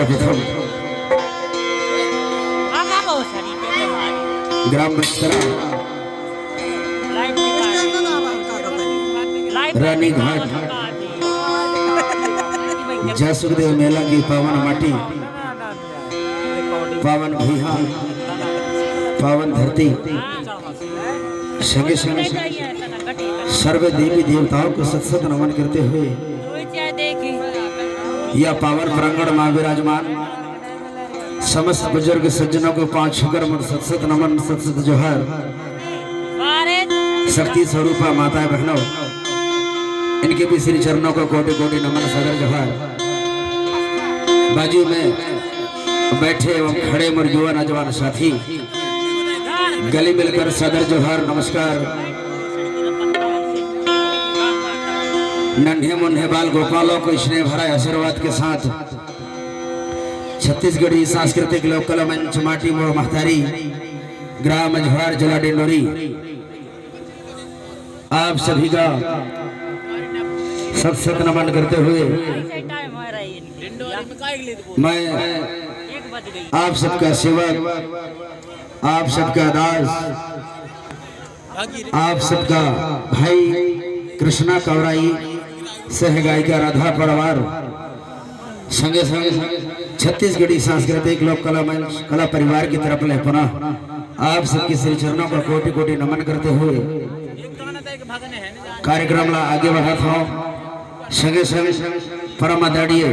सर्वप्रथम ग्राम बस्तरा रानी घाट जसुखदेव मेला की पावन माटी, पावन भूहा, पावन धरती, संगे संगे सर्व देवी देवताओं को सत नमन करते हुए यह पावन प्रांगण में विराजमान समस्त बुजुर्ग सज्जनों को पांच शुक्र मन सत नमन सत जोहर। शक्ति स्वरूपा माताएं बहनों, इनके भी श्री चरणों को कोटि कोटि नमन सदर जोहर। बाजू में बैठे एवं खड़े मोर युवा नौजवान साथी गले मिलकर सदर जोहर नमस्कार। नन्हे मुन्हे बाल गोपालों को स्नेह भरा आशीर्वाद के साथ छत्तीसगढ़ी सांस्कृतिक लोक कला मंच माटी मोर महतारी ग्राम मझवार जिला डिंडोरी आप सभी का सत नमन करते हुए मैं आप सबका सेवक, आप सबका दास, आप सबका भाई कृष्णा कवराई सह गायिका राधा परवार संगे संगे छत्तीसगढ़ी सांस्कृतिक लोक कला मंच कला परिवार की तरफ ले पुनः आप सबके श्री चरणों का कोटि कोटि नमन करते हुए कार्यक्रम ला आगे बढ़ाता हूँ। संगे संगे परम आदरणीय